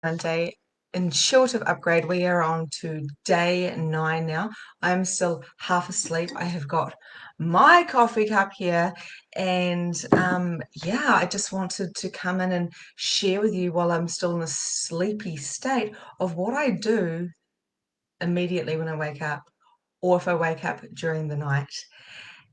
Monday. In short of upgrade, we are on to day 9 now. I'm still half asleep. I have got my coffee cup here, and yeah, I just wanted to come in and share with you while I'm still in a sleepy state of what I do immediately when I wake up, or if I wake up during the night.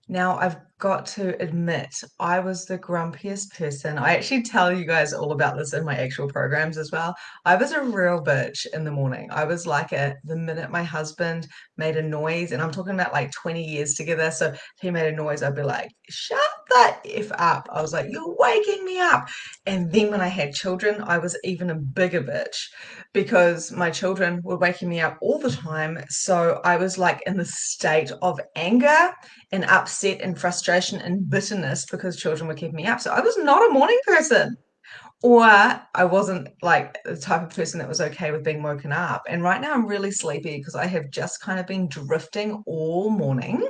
Now, I've got to admit, I was the grumpiest person. I actually tell you guys all about this in my actual programs as well. I was a real bitch in the morning. I was like the minute my husband made a noise, and I'm talking about like 20 years together. So if he made a noise, I'd be like, shut the F up. I was like, you're waking me up. And then when I had children, I was even a bigger bitch because my children were waking me up all the time. So I was like in the state of anger and upset and frustration and bitterness because children were keeping me up. So I was not a morning person. Or I wasn't like the type of person that was okay with being woken up. And right now I'm really sleepy because I have just kind of been drifting all morning.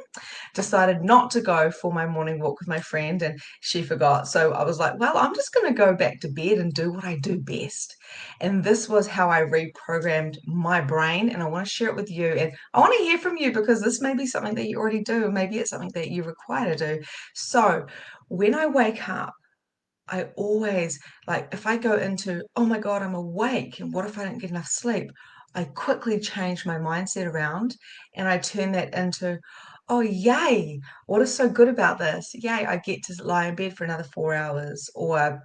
Decided not to go for my morning walk with my friend and she forgot. So I was like, well, I'm just going to go back to bed and do what I do best. And this was how I reprogrammed my brain. And I want to share it with you. And I want to hear from you because this may be something that you already do. Maybe it's something that you require to do. So when I wake up, I always like if I go into, oh my God, I'm awake, and what if I don't get enough sleep? I quickly change my mindset around and I turn that into, oh, yay, what is so good about this? Yay, I get to lie in bed for another 4 hours. Or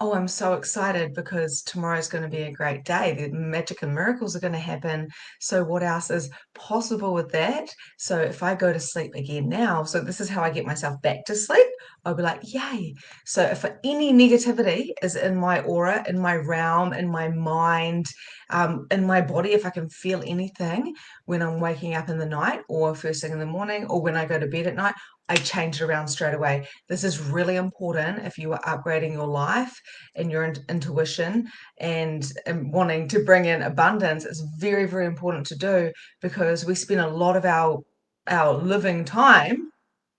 oh, I'm so excited because tomorrow's going to be a great day. The magic and miracles are going to happen. So, what else is possible with that? So, if I go to sleep again now, so this is how I get myself back to sleep, I'll be like, yay. So, if any negativity is in my aura, in my realm, in my mind, in my body, if I can feel anything when I'm waking up in the night or first thing in the morning or when I go to bed at night, I change it around straight away. This is really important if you are upgrading your life and your intuition and wanting to bring in abundance. It's very, very important to do because we spend a lot of our living time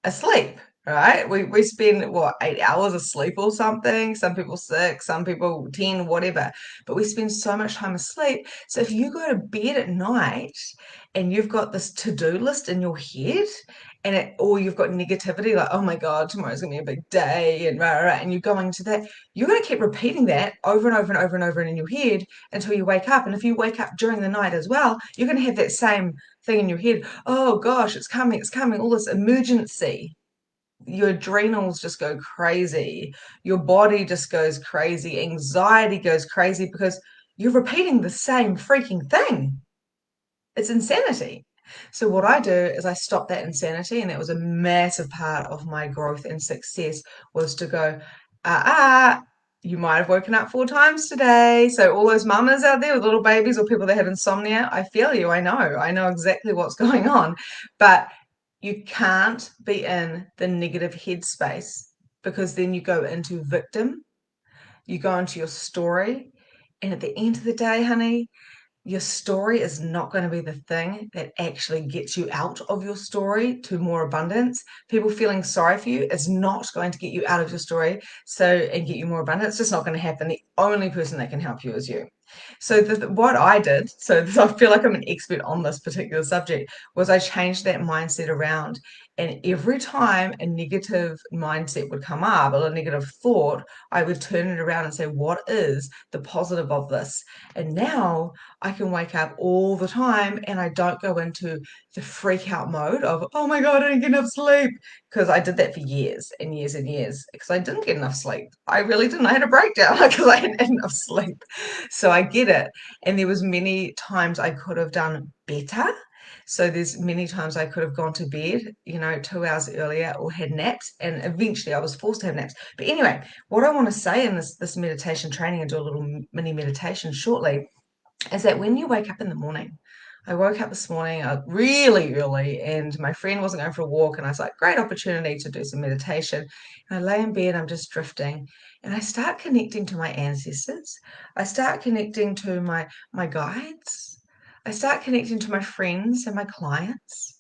asleep, right? We spend what 8 hours asleep or something. Some people 6, some people 10, whatever. But we spend so much time asleep. So if you go to bed at night and you've got this to-do list in your head or you've got negativity like, oh my God, tomorrow's gonna be a big day and rah, rah, rah, and you're going to that, you're gonna keep repeating that over and over and over and over in your head until you wake up. And if you wake up during the night as well, you're gonna have that same thing in your head. Oh gosh, it's coming, all this emergency. Your adrenals just go crazy. Your body just goes crazy. Anxiety goes crazy because you're repeating the same freaking thing. It's insanity. So what I do is I stop that insanity, and that was a massive part of my growth and success was to go, you might have woken up 4 times today. So all those mamas out there with little babies or people that have insomnia, I feel you. I know exactly what's going on. But you can't be in the negative headspace because then you go into victim, you go into your story, and at the end of the day, honey, your story is not going to be the thing that actually gets you out of your story to more abundance. People feeling sorry for you is not going to get you out of your story and get you more abundance. It's just not going to happen. The only person that can help you is you. So what I did, so I feel like I'm an expert on this particular subject, was I changed that mindset around. And every time a negative mindset would come up or a negative thought, I would turn it around and say, what is the positive of this? And now I can wake up all the time and I don't go into the freak out mode of, oh my God, I didn't get enough sleep. Because I did that for years and years and years because I didn't get enough sleep. I really didn't. I had a breakdown because I hadn't had enough sleep. So I get it. And there was many times I could have done better. So there's many times I could have gone to bed, 2 hours earlier or had naps, and eventually I was forced to have naps. But anyway, what I want to say in this meditation training and do a little mini meditation shortly is that when you wake up in the morning, I woke up this morning really early and my friend wasn't going for a walk, and I was like, great opportunity to do some meditation. And I lay in bed, I'm just drifting, and I start connecting to my ancestors. I start connecting to my guides. I start connecting to my friends and my clients.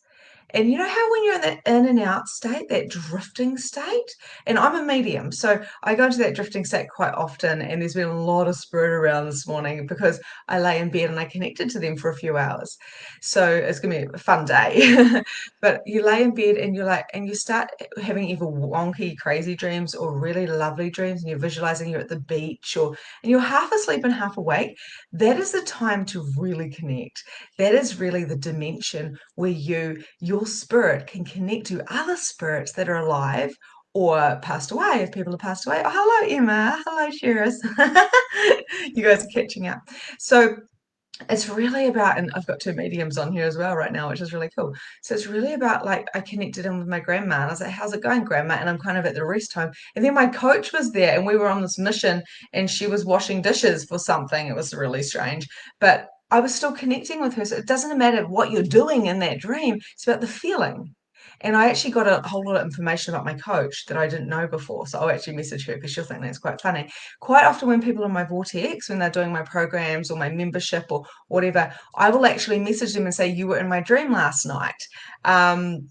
And you know how when you're in that in and out state, that drifting state, and I'm a medium, so I go into that drifting state quite often. And there's been a lot of spirit around this morning because I lay in bed and I connected to them for a few hours. So it's gonna be a fun day. But you lay in bed and you're like, and you start having either wonky, crazy dreams or really lovely dreams, and you're visualizing you're at the beach or and you're half asleep and half awake. That is the time to really connect. That is really the dimension where your spirit can connect to other spirits that are alive or passed away if people have passed away. Oh, hello, Emma. Hello, Sheris. You guys are catching up. So it's really about, and I've got two mediums on here as well right now, which is really cool. So it's really about like I connected in with my grandma and I was like, how's it going, grandma? And I'm kind of at the rest home. And then my coach was there and we were on this mission and she was washing dishes for something. It was really strange. But I was still connecting with her. So it doesn't matter what you're doing in that dream, it's about the feeling. And I actually got a whole lot of information about my coach that I didn't know before. So I'll actually message her because she'll think that's quite funny. Quite often when people are on my vortex, when they're doing my programs or my membership or whatever, I will actually message them and say, you were in my dream last night. Um,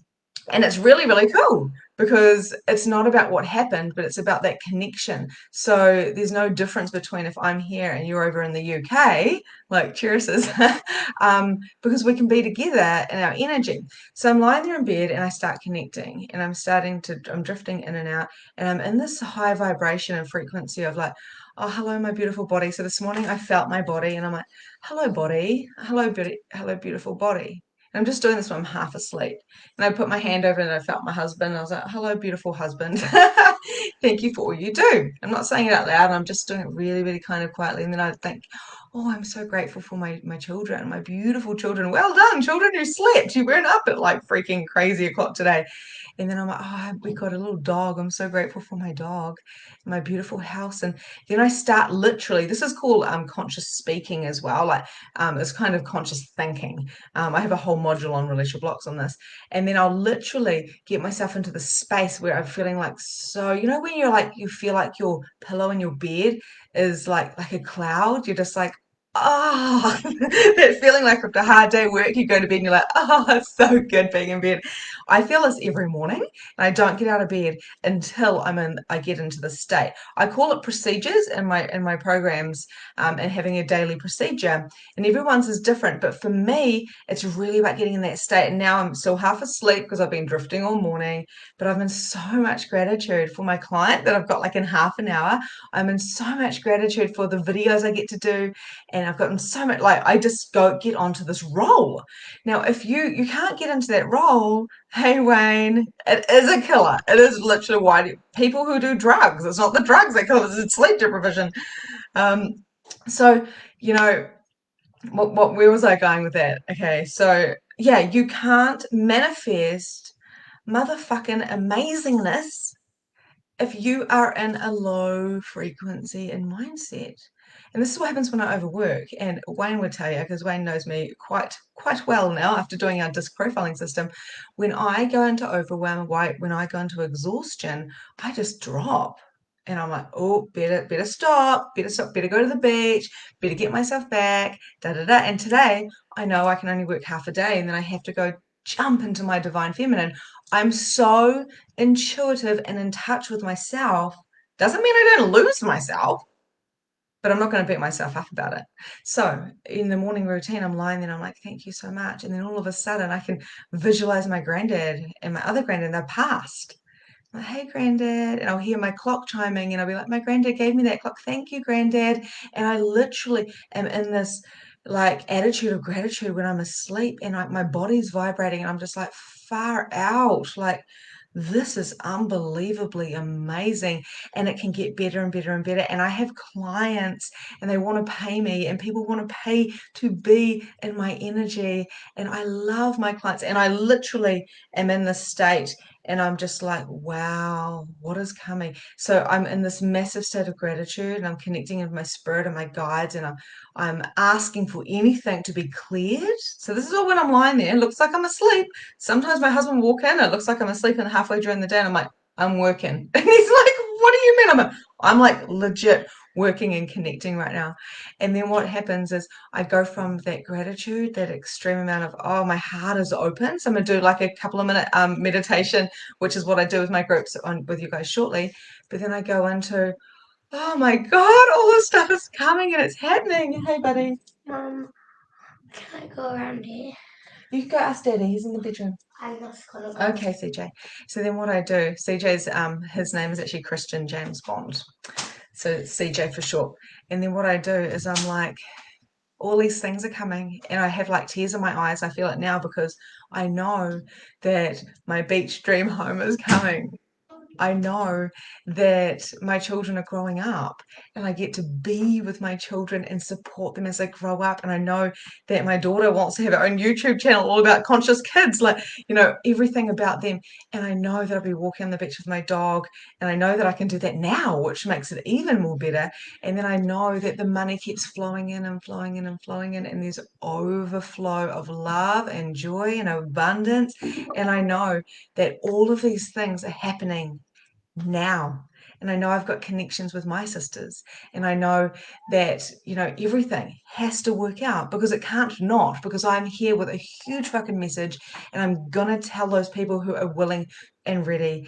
and it's really, really cool because it's not about what happened, but it's about that connection. So there's no difference between if I'm here and you're over in the UK, like Cheers is, because we can be together in our energy. So I'm lying there in bed and I start connecting and I'm drifting in and out and I'm in this high vibration and frequency of like, oh, hello, my beautiful body. So this morning I felt my body and I'm like, hello, body. Hello, beautiful body. And I'm just doing this when I'm half asleep. And I put my hand over and I felt my husband. And I was like, hello, beautiful husband. Thank you for all you do. I'm not saying it out loud. I'm just doing it really, really kind of quietly. And then I think, oh, I'm so grateful for my children, my beautiful children. Well done, children who slept. You weren't up at like freaking crazy o'clock today. And then I'm like, oh, we got a little dog. I'm so grateful for my dog, my beautiful house. And then I start literally, this is called conscious speaking as well. Like it's kind of conscious thinking. I have a whole module on relational blocks on this. And then I'll literally get myself into the space where I'm feeling like so, you know, when you're like, you feel like your pillow in your bed is like a cloud. You're just like, oh, that feeling like after a hard day at work, you go to bed and you're like, oh, it's so good being in bed. I feel this every morning and I don't get out of bed until I get into the state. I call it procedures in my programs and having a daily procedure. And everyone's is different. But for me, it's really about getting in that state. And now I'm still half asleep because I've been drifting all morning, but I'm in so much gratitude for my client that I've got like in half an hour. I'm in so much gratitude for the videos I get to do. And I've gotten so much, like, I just go get onto this role. Now, if you can't get into that role, hey, Wayne, it is a killer. It is literally why people who do drugs, it's not the drugs that kill us, it's sleep deprivation. Um, so, you know, where was I going with that? Okay, so yeah, you can't manifest motherfucking amazingness if you are in a low frequency and mindset. And this is what happens when I overwork. And Wayne would tell you, because Wayne knows me quite well now after doing our disc profiling system. When I go into overwhelm, when I go into exhaustion, I just drop. And I'm like, oh, better stop, better go to the beach, better get myself back, da da da. And today I know I can only work half a day and then I have to go jump into my divine feminine. I'm so intuitive and in touch with myself. Doesn't mean I don't lose myself, but I'm not going to beat myself up about it. So in the morning routine, I'm lying there and I'm like, thank you so much. And then all of a sudden I can visualize my granddad and my other granddad, they're passed. I'm like, hey, granddad. And I'll hear my clock chiming and I'll be like, my granddad gave me that clock. Thank you, granddad. And I literally am in this like attitude of gratitude when I'm asleep and my body's vibrating and I'm just like far out. Like, this is unbelievably amazing and it can get better and better and better. And I have clients and they want to pay me and people want to pay to be in my energy. And I love my clients and I literally am in this state and I'm just like, wow, what is coming? So I'm in this massive state of gratitude and I'm connecting with my spirit and my guides and I'm asking for anything to be cleared. So this is all when I'm lying there. It looks like I'm asleep. Sometimes my husband will walk in, it looks like I'm asleep and halfway during the day and I'm like, I'm working. And he's like, what do you mean? I'm like legit working and connecting right now. And then what happens is I go from that gratitude, that extreme amount of, oh, my heart is open. So I'm going to do like a couple of minute meditation, which is what I do with my groups with you guys shortly. But then I go into, oh my God, all this stuff is coming and it's happening. Hey, buddy. Mum, can I go around here? You can go ask Daddy. He's in the bedroom. I'm just gonna go. Okay, CJ. So then what I do, CJ's his name is actually Christian James Bond. So it's CJ for short. And then what I do is I'm like, all these things are coming and I have like tears in my eyes. I feel it now because I know that my beach dream home is coming. I know that my children are growing up and I get to be with my children and support them as they grow up. And I know that my daughter wants to have her own YouTube channel all about conscious kids, like, everything about them. And I know that I'll be walking on the beach with my dog. And I know that I can do that now, which makes it even more better. And then I know that the money keeps flowing in and flowing in and flowing in. And there's overflow of love and joy and abundance. And I know that all of these things are happening now. And I know I've got connections with my sisters. And I know that, everything has to work out because it can't not, because I'm here with a huge fucking message and I'm going to tell those people who are willing and ready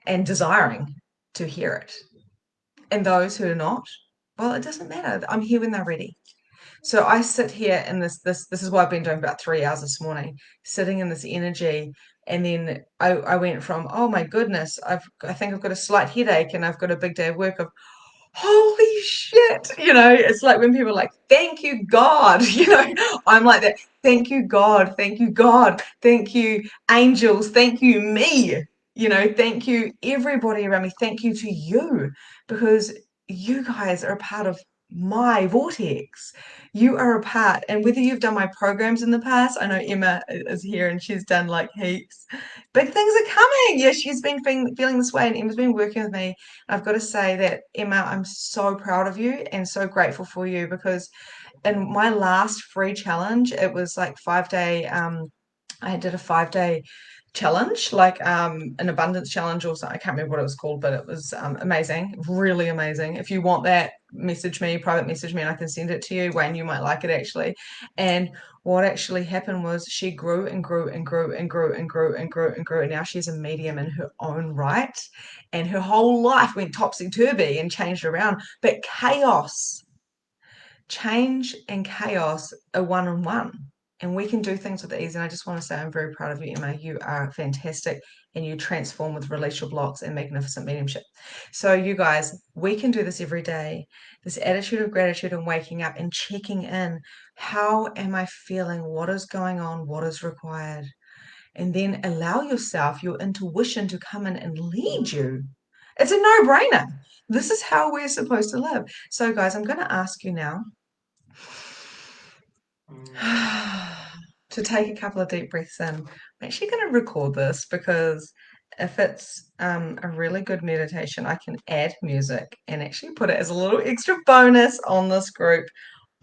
and desiring to hear it. And those who are not, well, it doesn't matter. I'm here when they're ready. So I sit here in this is what I've been doing about 3 hours this morning, sitting in this energy. And then I went from, oh my goodness, I think I've got a slight headache and I've got a big day of work, of holy shit. It's like when people are like, thank you, God. I'm like that. Thank you, God. Thank you, God. Thank you, angels. Thank you, me. Thank you, everybody around me. Thank you to you, because you guys are a part of my vortex. You are a part, and whether you've done my programs in the past, I know Emma is here and she's done like heaps. Big things are coming. Yeah, she's been feeling this way, and Emma's been working with me. I've got to say that, Emma, I'm so proud of you and so grateful for you, because in my last free challenge, it was like 5 day, I did a 5 day challenge, like an abundance challenge or something. I can't remember what it was called, but it was amazing, really amazing. If you want that, message me, private message me, and I can send it to you. Wayne, you might like it actually. And what actually happened was she grew and grew and grew and grew and grew and grew and grew. And now she's a medium in her own right. And her whole life went topsy-turvy and changed around. But change and chaos are one on one. And we can do things with ease. And I just want to say I'm very proud of you, Emma. You are fantastic and you transform with Release Your Blocks and Magnificent Mediumship. So, you guys, we can do this every day. This attitude of gratitude and waking up and checking in. How am I feeling? What is going on? What is required? And then allow yourself, your intuition, to come in and lead you. It's a no brainer. This is how we're supposed to live. So, guys, I'm going to ask you now to take a couple of deep breaths in. I'm actually going to record this because if it's a really good meditation, I can add music and actually put it as a little extra bonus on this group.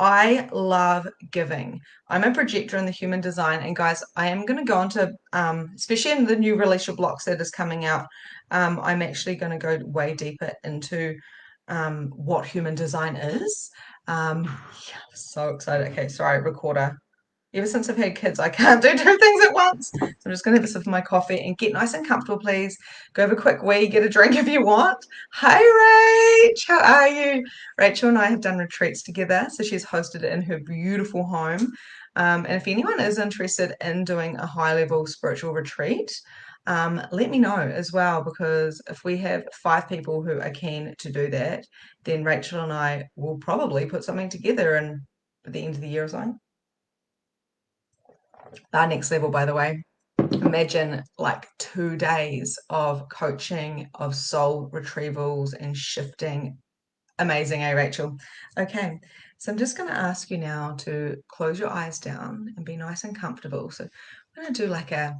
I love giving. I'm a projector in the human design, and guys, I am going to go into, especially in the new Release Your Blocks that is coming out, I'm actually going to go way deeper into what human design is. Yeah, I'm so excited. Okay, sorry, recorder. Ever since I've had kids, I can't do two things at once. So I'm just going to have a sip of my coffee and get nice and comfortable, please. Go have a quick wee, get a drink if you want. Hi, Rach. How are you? Rachel and I have done retreats together, so she's hosted it in her beautiful home. And if anyone is interested in doing a high-level spiritual retreat, let me know as well, because if we have 5 people who are keen to do that, then Rachel and I will probably put something together at the end of the year or something. Our next level, by the way. Imagine like 2 days of coaching, of soul retrievals and shifting. Amazing, eh, Rachel? Okay, so I'm just going to ask you now to close your eyes down and be nice and comfortable. So I'm going to do like a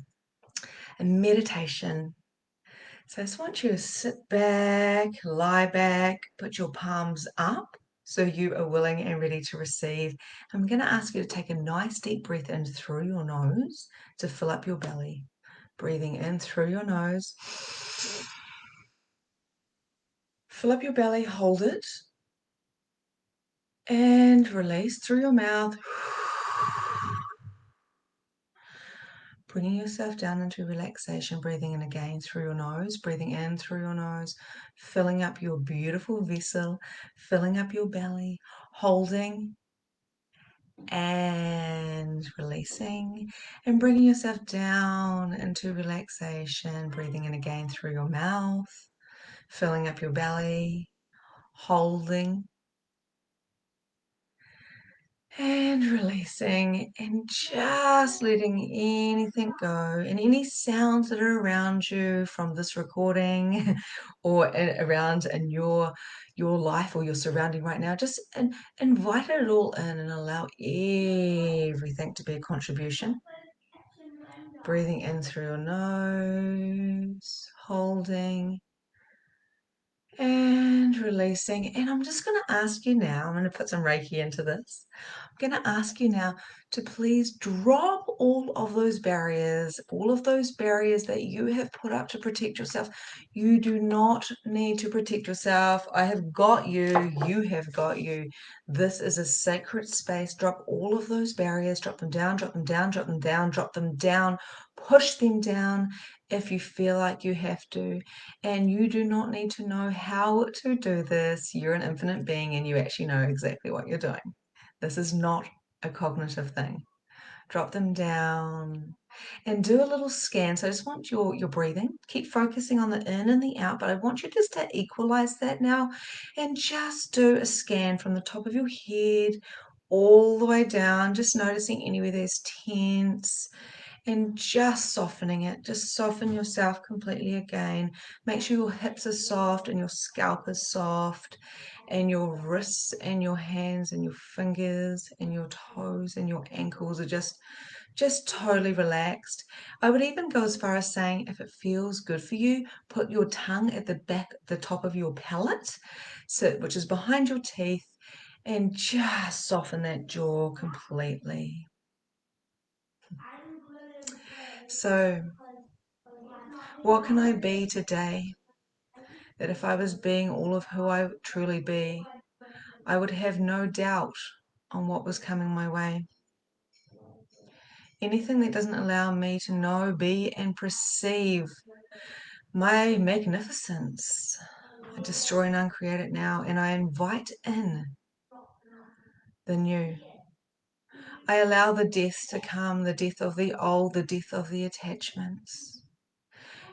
meditation. So I just want you to sit back, lie back, put your palms up so you are willing and ready to receive. I'm going to ask you to take a nice deep breath in through your nose to fill up your belly. Breathing in through your nose. Fill up your belly, hold it. And release through your mouth. Bringing yourself down into relaxation, breathing in again through your nose, breathing in through your nose, filling up your beautiful vessel, filling up your belly, holding and releasing, and bringing yourself down into relaxation, breathing in again through your mouth, filling up your belly, holding and releasing, and just letting anything go, and any sounds that are around you from this recording or around in your life or your surrounding right now, just invite it all in and allow everything to be a contribution. Breathing in through your nose, holding and releasing. And I'm just going to ask you now, I'm going to put some Reiki into this. I'm going to ask you now to please drop all of those barriers that you have put up to protect yourself. You do not need to protect yourself. I have got you. You have got you. This is a sacred space. Drop all of those barriers. Drop them down, drop them down, drop them down, drop them down. Push them down if you feel like you have to. And you do not need to know how to do this. You're an infinite being and you actually know exactly what you're doing. This is not a cognitive thing. Drop them down and do a little scan. So I just want your breathing. Keep focusing on the in and the out, but I want you just to equalize that now and just do a scan from the top of your head all the way down, just noticing anywhere there's tense and just softening it. Just soften yourself completely again. Make sure your hips are soft and your scalp is soft and your wrists and your hands and your fingers and your toes and your ankles are just totally relaxed. I would even go as far as saying, if it feels good for you, put your tongue at the back, the top of your palate, which is behind your teeth, and just soften that jaw completely. So, what can I be today that if I was being all of who I truly be, I would have no doubt on what was coming my way? Anything that doesn't allow me to know, be, and perceive my magnificence, I destroy and uncreate it now, and I invite in the new. I allow the death to come, the death of the old, the death of the attachments.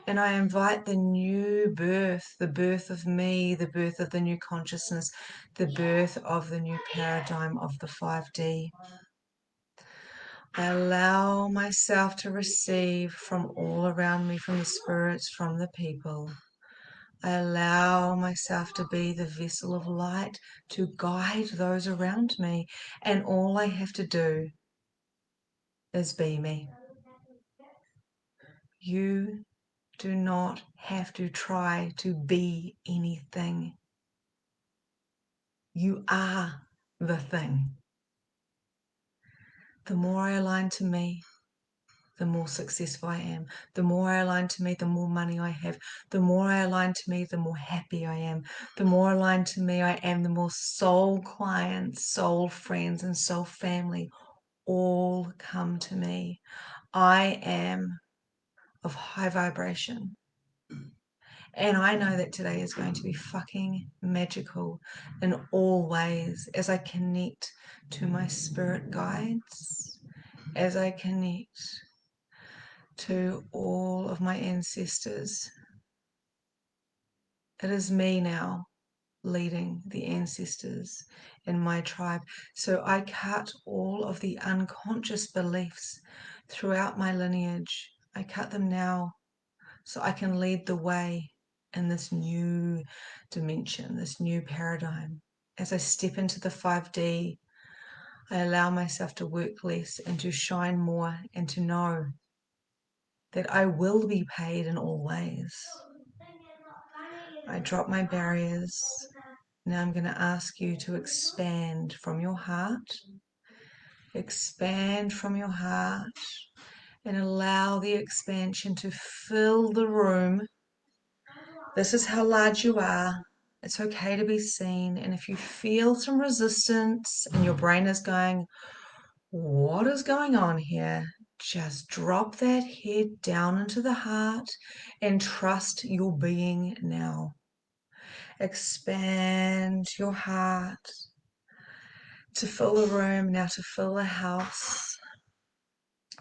And I invite the new birth, the birth of me, the birth of the new consciousness, the birth of the new paradigm of the 5D. I allow myself to receive from all around me, from the spirits, from the people. I allow myself to be the vessel of light to guide those around me. And all I have to do is be me. You do not have to try to be anything. You are the thing. The more I align to me, the more successful I am. The more I align to me, the more money I have. The more I align to me, the more happy I am. The more aligned to me I am, the more soul clients, soul friends, and soul family all come to me. I am of high vibration. And I know that today is going to be fucking magical in all ways as I connect to my spirit guides, as I connect to all of my ancestors. It is me now leading the ancestors in my tribe. So I cut all of the unconscious beliefs throughout my lineage. I cut them now so I can lead the way in this new dimension, this new paradigm. As I step into the 5D, I allow myself to work less and to shine more and to know that I will be paid in all ways. I drop my barriers. Now I'm going to ask you to expand from your heart. Expand from your heart and allow the expansion to fill the room. This is how large you are. It's okay to be seen. And if you feel some resistance and your brain is going, what is going on here? Just drop that head down into the heart and trust your being now. Expand your heart to fill the room, now to fill the house.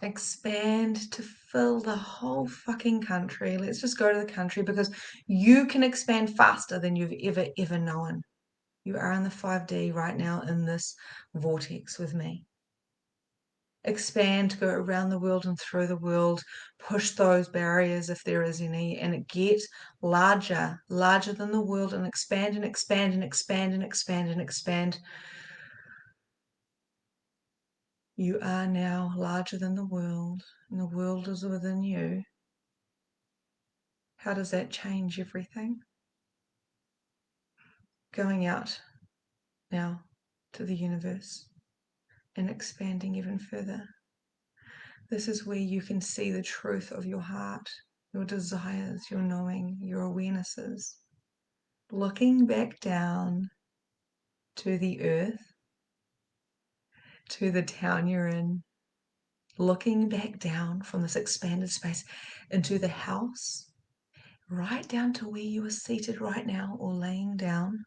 Expand to fill the whole fucking country. Let's just go to the country because you can expand faster than you've ever known. You are in the 5D right now in this vortex with me. Expand, go around the world and through the world, push those barriers if there is any, and get larger than the world, and expand and expand and expand and expand and expand. You are now larger than the world, and the world is within you. How does that change everything? Going out now to the universe and expanding even further. This is where you can see the truth of your heart, your desires, your knowing, your awarenesses. Looking back down to the earth, to the town you're in, looking back down from this expanded space into the house, right down to where you are seated right now or laying down.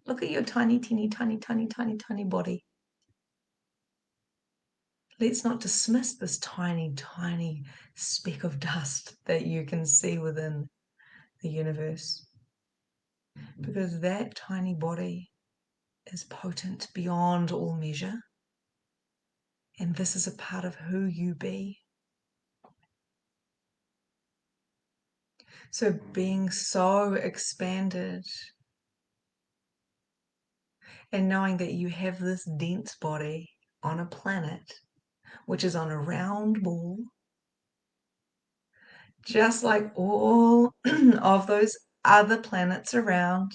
Look at your tiny, tiny body. Let's not dismiss this tiny, tiny speck of dust that you can see within the universe, because that tiny body is potent beyond all measure, and this is a part of who you be. So being so expanded and knowing that you have this dense body on a planet which is on a round ball, just like all of those other planets around.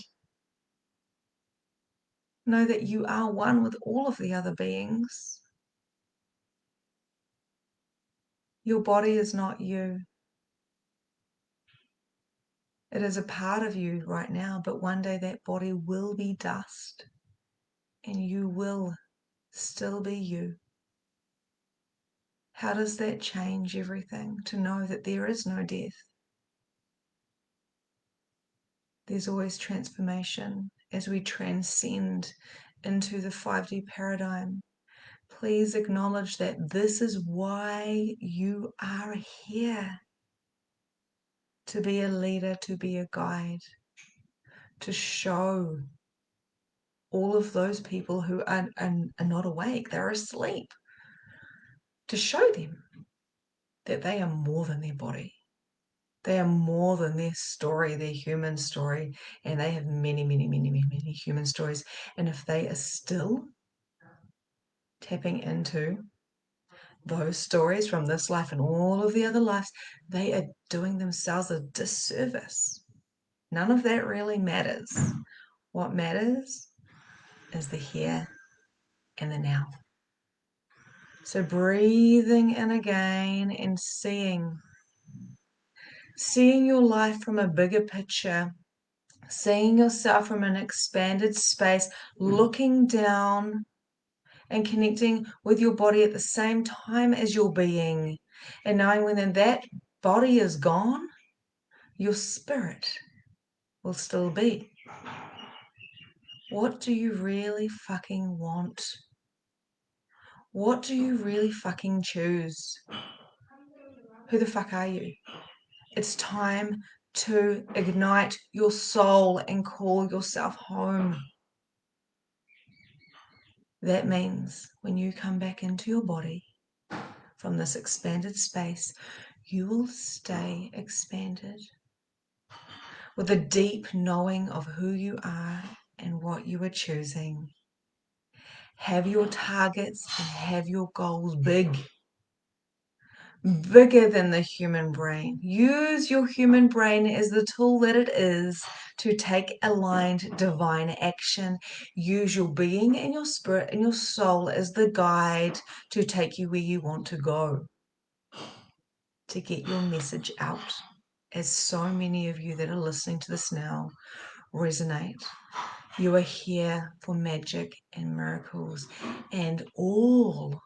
Know that you are one with all of the other beings. Your body is not you. It is a part of you right now, but one day that body will be dust and you will still be you. How does that change everything to know that there is no death? There's always transformation as we transcend into the 5D paradigm. Please acknowledge that this is why you are here. To be a leader, to be a guide, to show all of those people who are not awake, they're asleep, to show them that they are more than their body. They are more than their story, their human story, and they have many human stories. And if they are still tapping into those stories from this life and all of the other lives, they are doing themselves a disservice. None of that really matters. What matters is the here and the now. So breathing in again and seeing your life from a bigger picture, seeing yourself from an expanded space, looking down and connecting with your body at the same time as your being, and knowing when that body is gone, your spirit will still be. What do you really fucking want? What do you really fucking choose? Who the fuck are you? It's time to ignite your soul and call yourself home. That means when you come back into your body from this expanded space, you will stay expanded with a deep knowing of who you are and what you are choosing. Have your targets and have your goals bigger than the human brain. Use your human brain as the tool that it is to take aligned divine action. Use your being and your spirit and your soul as the guide to take you where you want to go, to get your message out. As so many of you that are listening to this now resonate. You are here for magic and miracles, and all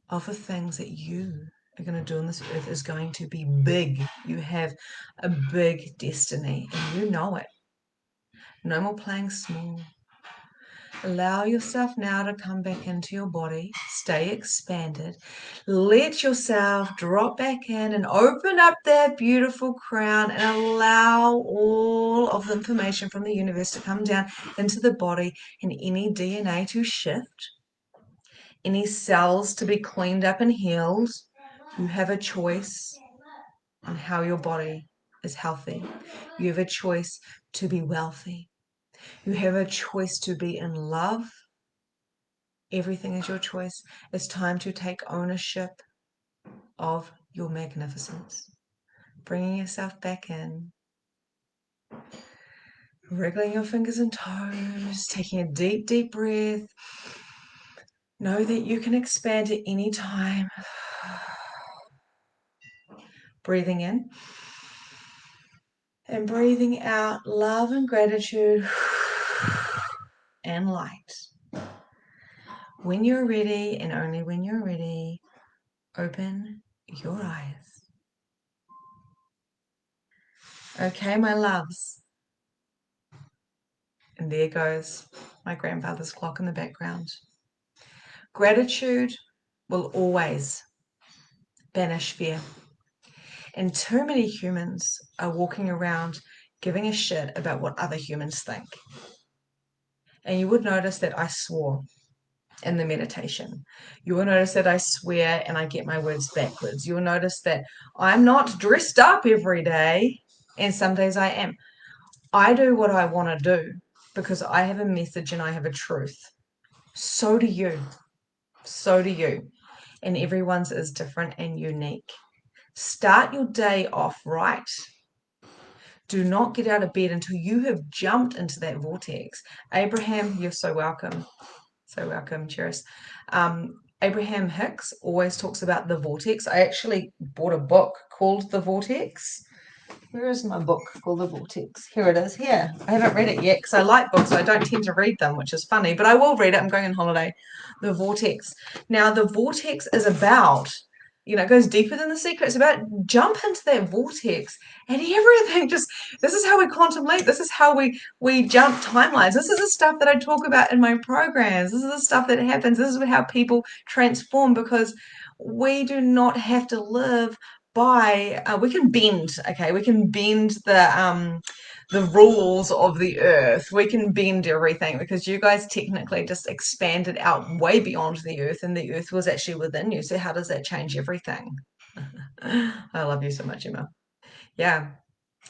of the things that you are going to do on this earth is going to be big. You have a big destiny, and you know it. No more playing small. Allow yourself now to come back into your body. Stay expanded. Let yourself drop back in and open up that beautiful crown and allow all of the information from the universe to come down into the body and any DNA to shift, any cells to be cleaned up and healed. You have a choice on how your body is healthy. You have a choice to be wealthy. You have a choice to be in love. Everything is your choice. It's time to take ownership of your magnificence. Bringing yourself back in. Wriggling your fingers and toes. Taking a deep, deep breath. Know that you can expand at any time. Breathing in. And breathing out love and gratitude and light. When you're ready, and only when you're ready, open your eyes. Okay, my loves. And there goes my grandfather's clock in the background. Gratitude will always banish fear. And too many humans are walking around giving a shit about what other humans think. And you would notice that I swore in the meditation. You will notice that I swear and I get my words backwards. You will notice that I'm not dressed up every day, and some days I am. I do what I want to do because I have a message and I have a truth. So do you. So do you. And everyone's is different and unique. Start your day off right. Do not get out of bed until you have jumped into that vortex. Abraham, you're so welcome. So welcome, cheers. Abraham Hicks always talks about the vortex. I actually bought a book called The Vortex. Where is my book called The Vortex? Here it is, here. I haven't read it yet because I like books. So I don't tend to read them, which is funny, but I will read it. I'm going on holiday. The Vortex. Now, the vortex is about, it goes deeper than The Secret. It's about jump into that vortex and everything just, this is how we contemplate. This is how we jump timelines. This is the stuff that I talk about in my programs. This is the stuff that happens. This is how people transform, because we do not have to live by we can bend, okay, we can bend the rules of the earth. We can bend everything because you guys technically just expanded out way beyond the earth, and the earth was actually within you. So how does that change everything? I love you so much, Emma. Yeah,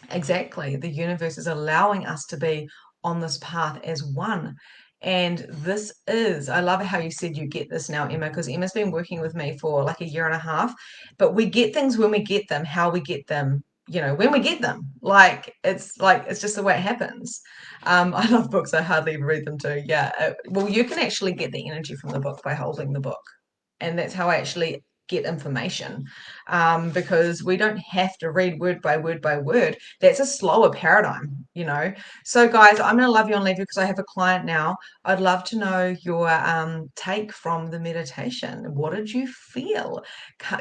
exactly. The universe is allowing us to be on this path as one. And this is, I love how you said you get this now, Emma, because Emma's been working with me for like a year and a half. But we get things when we get them, how we get them, when we get them. It's just the way it happens. I love books. I hardly read them too. Yeah. Well, you can actually get the energy from the book by holding the book. And that's how I actually get information, because we don't have to read word by word by word. That's a slower paradigm. So guys, I'm going to love you and leave you because I have a client now. I'd love to know your take from the meditation. What did you feel?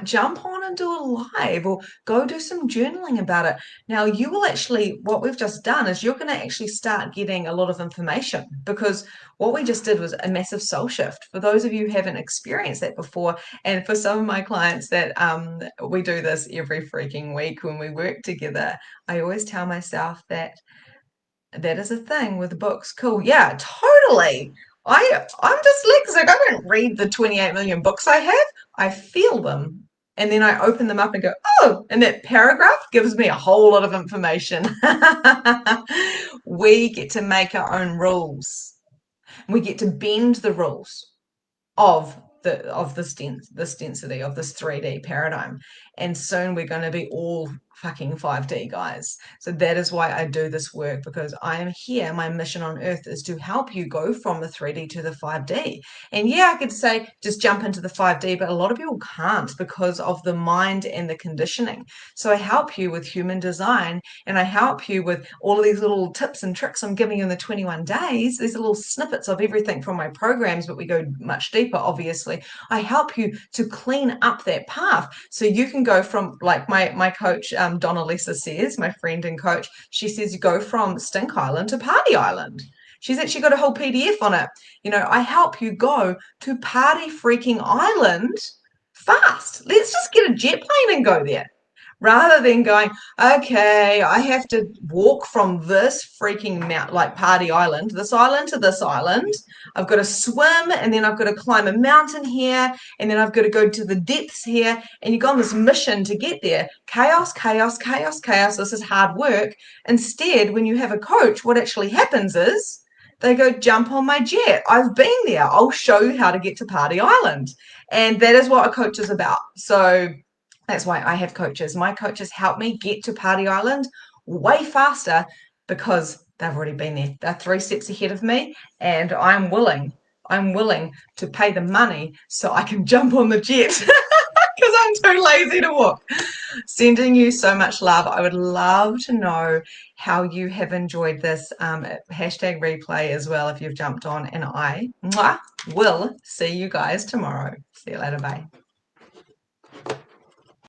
Jump on and do a live, or go do some journaling about it. Now you will actually, what we've just done is you're going to actually start getting a lot of information, because what we just did was a massive soul shift. For those of you who haven't experienced that before, and for some of my clients that we do this every freaking week when we work together, I always tell myself that is a thing with books. Cool. Yeah, totally. I'm dyslexic. I don't read the 28 million books I have. I feel them. And then I open them up and go, oh, and that paragraph gives me a whole lot of information. We get to make our own rules. We get to bend the rules of this density of this 3D paradigm, and soon we're going to be all fucking 5D, guys. So that is why I do this work, because I am here. My mission on earth is to help you go from the 3D to the 5D. And yeah, I could say just jump into the 5D, but a lot of people can't because of the mind and the conditioning. So I help you with human design, and I help you with all of these little tips and tricks I'm giving you in the 21 days, these little snippets of everything from my programs, but we go much deeper, obviously. I help you to clean up that path so you can go from, like my coach, Donna Lisa says, my friend and coach, she says you go from Stink Island to Party Island. She's actually got a whole PDF on it. You know, I help you go to Party freaking Island fast. Let's just get a jet plane and go there. Rather than going, okay, I have to walk from this freaking mount, like Party Island, this island to this island. I've got to swim, and then I've got to climb a mountain here, and then I've got to go to the depths here. And you go on this mission to get there. Chaos, chaos, chaos, chaos. This is hard work. Instead, when you have a coach, what actually happens is they go, jump on my jet. I've been there. I'll show you how to get to Party Island. And that is what a coach is about. So that's why I have coaches. My coaches help me get to Party Island way faster because they've already been there. They're 3 steps ahead of me, and I'm willing to pay the money so I can jump on the jet because I'm too lazy to walk. Sending you so much love. I would love to know how you have enjoyed this hashtag replay as well if you've jumped on, and I will see you guys tomorrow. See you later. Bye.